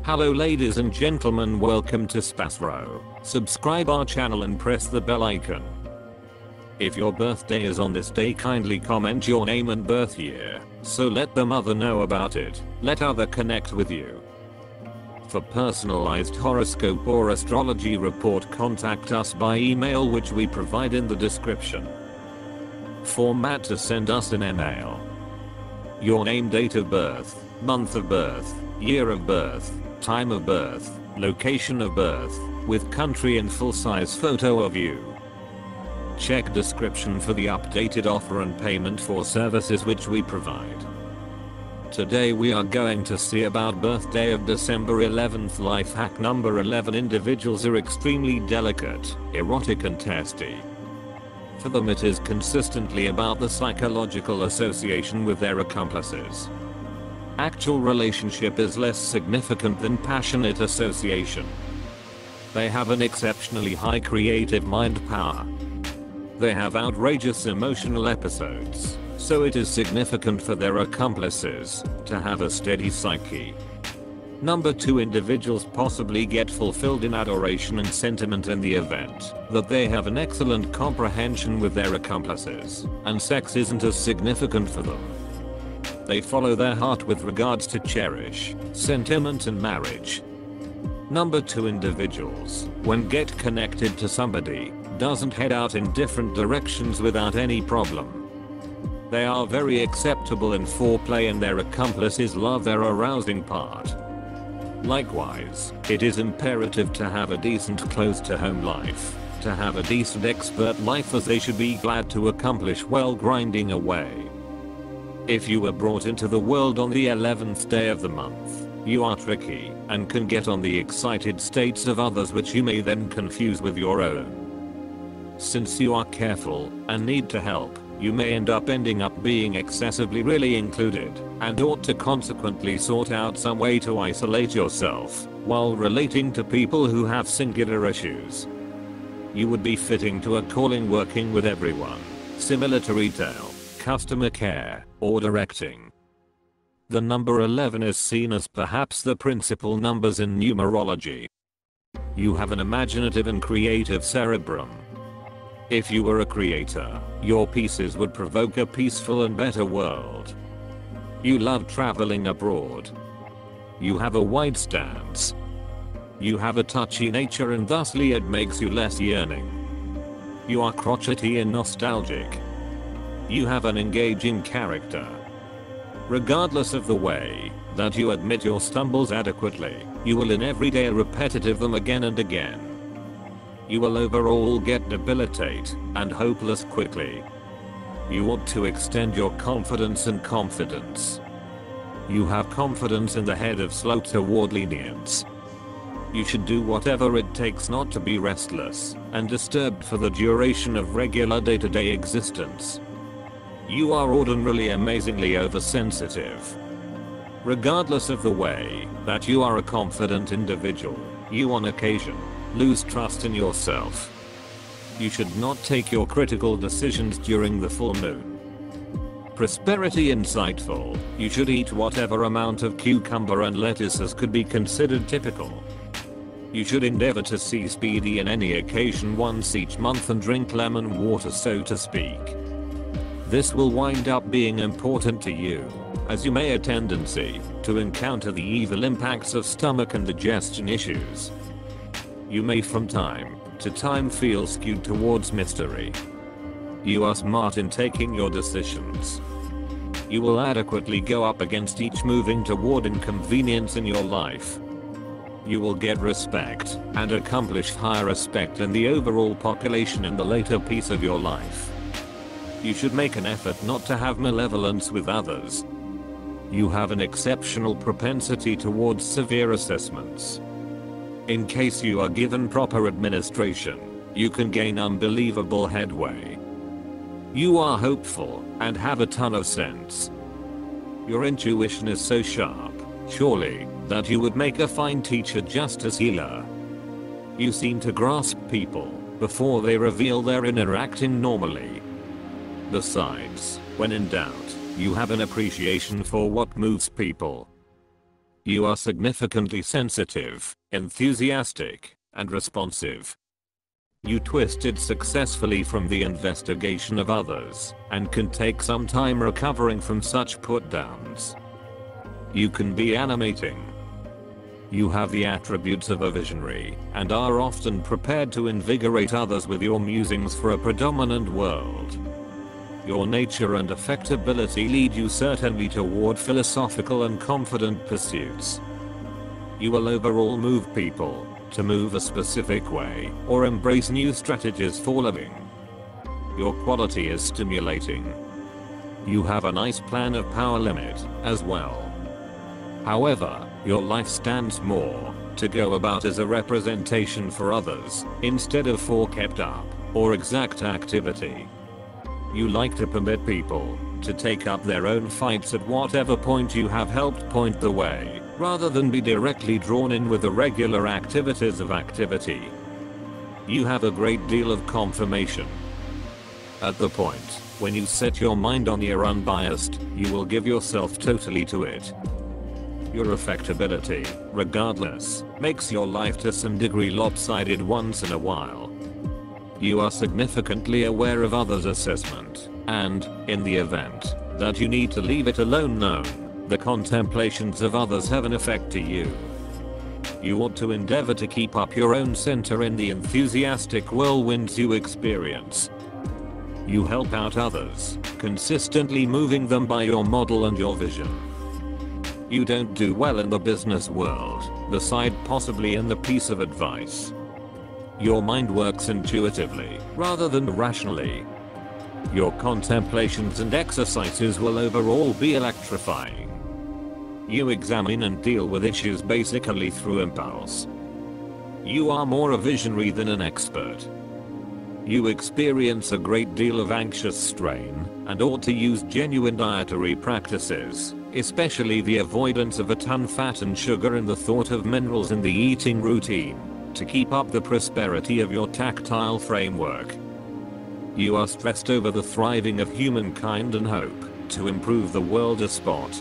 Hello ladies and gentlemen, welcome to SPASRO. Subscribe our channel and press the bell icon. If your birthday is on this day, kindly comment your name and birth year, so let the mother know about it. Let other connect with you. For personalized horoscope or astrology report, contact us by email, which we provide in the description. Format to send us an email: your name, date of birth, month of birth, year of birth, time of birth, location of birth, with country and full-size photo of you. Check description for the updated offer and payment for services which we provide. Today we are going to see about birthday of December 11th. Life hack number 11. Individuals are extremely delicate, erotic and testy. For them it is consistently about the psychological association with their accomplices. Actual relationship is less significant than passionate association. They have an exceptionally high creative mind power. They have outrageous emotional episodes, so it is significant for their accomplices to have a steady psyche. Number 2. Individuals possibly get fulfilled in adoration and sentiment in the event that they have an excellent comprehension with their accomplices, and sex isn't as significant for them. They follow their heart with regards to cherish, sentiment and marriage. Number 2. Individuals, when get connected to somebody, doesn't head out in different directions without any problem. They are very acceptable in foreplay and their accomplices love their arousing part. Likewise, it is imperative to have a decent close to home life, to have a decent expert life, as they should be glad to accomplish well grinding away. If you were brought into the world on the 11th day of the month, you are tricky and can get on the excited states of others, which you may then confuse with your own. Since you are careful and need to help, you may ending up being excessively really included, and ought to consequently sort out some way to isolate yourself while relating to people who have singular issues. You would be fitting to a calling working with everyone, similar to retail, customer care, or directing. The number 11 is seen as perhaps the principal numbers in numerology. You have an imaginative and creative cerebrum. If you were a creator, your pieces would provoke a peaceful and better world. You love traveling abroad. You have a wide stance. You have a touchy nature, and thusly it makes you less yearning. You are crotchety and nostalgic. You have an engaging character. Regardless of the way that you admit your stumbles adequately, you will in every day repetitive them again and again. You will overall get debilitate and hopeless quickly. You ought to extend your confidence and confidence. You have confidence in the head of slow toward lenience. You should do whatever it takes not to be restless and disturbed for the duration of regular day-to-day existence. You are ordinarily amazingly oversensitive. Regardless of the way that you are a confident individual, you on occasion lose trust in yourself. You should not take your critical decisions during the full moon. Prosperity insightful, you should eat whatever amount of cucumber and lettuce as could be considered typical. You should endeavor to see speedy in any occasion once each month and drink lemon water, so to speak. This will wind up being important to you, as you may have a tendency to encounter the evil impacts of stomach and digestion issues. You may from time to time feel skewed towards mystery. You are smart in taking your decisions. You will adequately go up against each moving toward inconvenience in your life. You will get respect and accomplish higher respect in the overall population in the later piece of your life. You should make an effort not to have malevolence with others. You have an exceptional propensity towards severe assessments. In case you are given proper administration, you can gain unbelievable headway. You are hopeful and have a ton of sense. Your intuition is so sharp, surely, that you would make a fine teacher just as healer. You seem to grasp people before they reveal their inner acting normally. Besides, when in doubt, you have an appreciation for what moves people. You are significantly sensitive, enthusiastic, and responsive. You twisted successfully from the investigation of others, and can take some time recovering from such put-downs. You can be animating. You have the attributes of a visionary, and are often prepared to invigorate others with your musings for a predominant world. Your nature and affectability lead you certainly toward philosophical and confident pursuits. You will overall move people to move a specific way, or embrace new strategies for living. Your quality is stimulating. You have a nice plan of power limit, as well. However, your life stands more to go about as a representation for others, instead of for kept up, or exact activity. You like to permit people to take up their own fights at whatever point you have helped point the way, rather than be directly drawn in with the regular activities of activity. You have a great deal of confirmation. At the point when you set your mind on you're unbiased, you will give yourself totally to it. Your affectability, regardless, makes your life to some degree lopsided once in a while. You are significantly aware of others' assessment, and, in the event that you need to leave it alone known, the contemplations of others have an effect to you. You ought to endeavor to keep up your own center in the enthusiastic whirlwinds you experience. You help out others, consistently moving them by your model and your vision. You don't do well in the business world, beside possibly in the piece of advice. Your mind works intuitively, rather than rationally. Your contemplations and exercises will overall be electrifying. You examine and deal with issues basically through impulse. You are more a visionary than an expert. You experience a great deal of anxious strain, and ought to use genuine dietary practices, especially the avoidance of a ton fat and sugar and the thought of minerals in the eating routine, to keep up the prosperity of your tactile framework. You are stressed over the thriving of humankind and hope to improve the world a spot.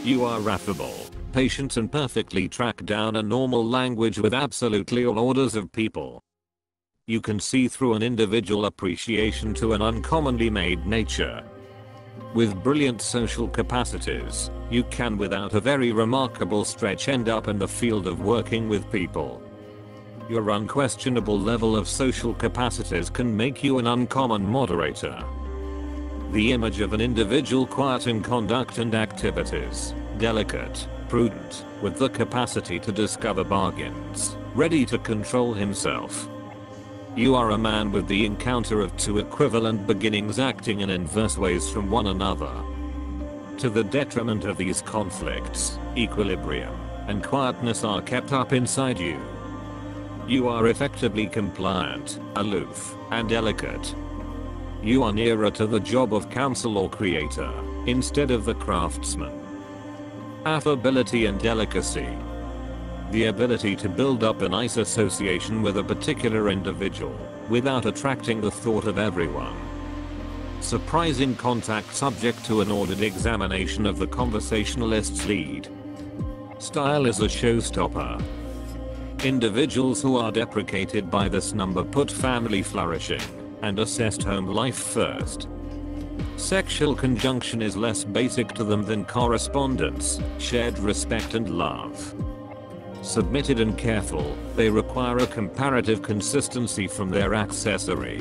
You are affable, patient, and perfectly track down a normal language with absolutely all orders of people. You can see through an individual appreciation to an uncommonly made nature. With brilliant social capacities, you can without a very remarkable stretch end up in the field of working with people. Your unquestionable level of social capacities can make you an uncommon moderator. The image of an individual quiet in conduct and activities, delicate, prudent, with the capacity to discover bargains, ready to control himself. You are a man with the encounter of two equivalent beginnings acting in inverse ways from one another. To the detriment of these conflicts, equilibrium and quietness are kept up inside you. You are effectively compliant, aloof, and delicate. You are nearer to the job of counsel or creator, instead of the craftsman. Affability and delicacy. The ability to build up a nice association with a particular individual, without attracting the thought of everyone. Surprising contact subject to an ordered examination of the conversationalist's lead. Style is a showstopper. Individuals who are deprecated by this number put family flourishing and assessed home life first. Sexual conjunction is less basic to them than correspondence, shared respect and love. Submitted and careful, they require a comparative consistency from their accessory.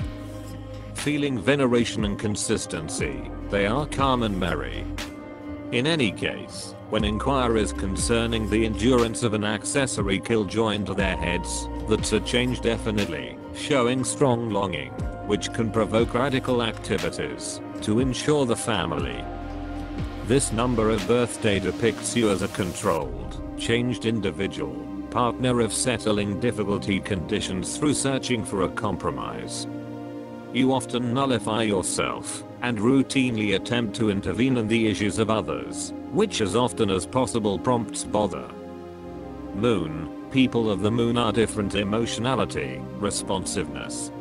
Feeling veneration and consistency, they are calm and merry. In any case, when inquiries concerning the endurance of an accessory kill join to their heads, that's a change definitely, showing strong longing, which can provoke radical activities to ensure the family. This number of birthday depicts you as a controlled, changed individual, partner of settling difficulty conditions through searching for a compromise. You often nullify yourself and routinely attempt to intervene in the issues of others, which as often as possible prompts bother. Moon. People of the moon are different emotionality, responsiveness.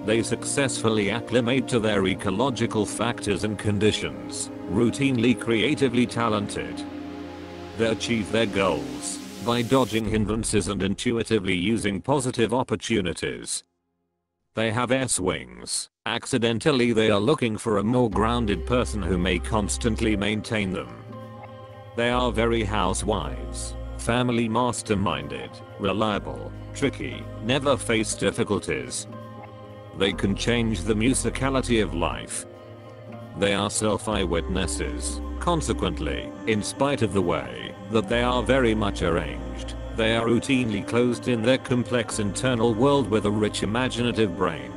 They successfully acclimate to their ecological factors and conditions, routinely creatively talented. They achieve their goals by dodging hindrances and intuitively using positive opportunities. They have S-wings. Accidentally they are looking for a more grounded person who may constantly maintain them. They are very housewives, family masterminded, reliable, tricky, never face difficulties. They can change the musicality of life. They are self-eyewitnesses. Consequently, in spite of the way that they are very much arranged, they are routinely closed in their complex internal world with a rich imaginative brain.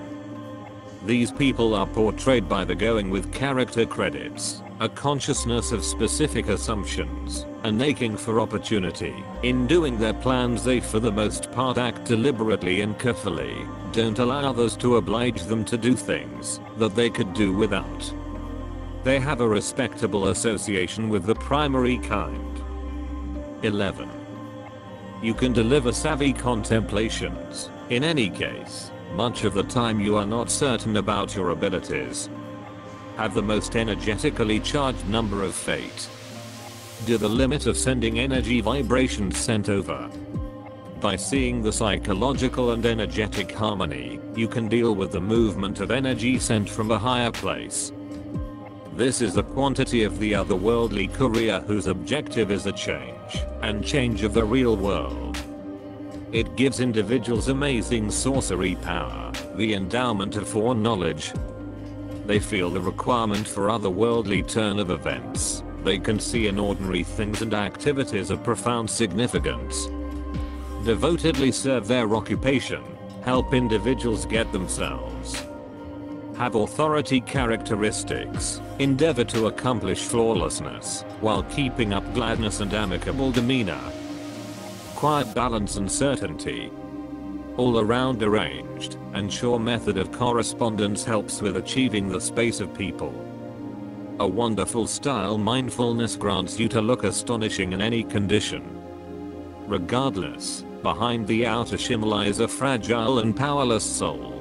These people are portrayed by the going with character credits, a consciousness of specific assumptions, an aching for opportunity. In doing their plans they for the most part act deliberately and carefully, don't allow others to oblige them to do things that they could do without. They have a respectable association with the primary kind. 11. You can deliver savvy contemplations. In any case, much of the time you are not certain about your abilities. Have the most energetically charged number of fate. Do the limit of sending energy vibrations sent over. By seeing the psychological and energetic harmony, you can deal with the movement of energy sent from a higher place. This is the quantity of the otherworldly courier whose objective is a change of the real world. It gives individuals amazing sorcery power, the endowment of foreknowledge. They feel the requirement for otherworldly turn of events. They can see in ordinary things and activities of profound significance. Devotedly serve their occupation, help individuals get themselves. Have authority characteristics, endeavor to accomplish flawlessness, while keeping up gladness and amicable demeanor. Quiet balance and certainty. All around arranged and sure method of correspondence helps with achieving the space of people. A wonderful style mindfulness grants you to look astonishing in any condition. Regardless, behind the outer shim lies a fragile and powerless soul.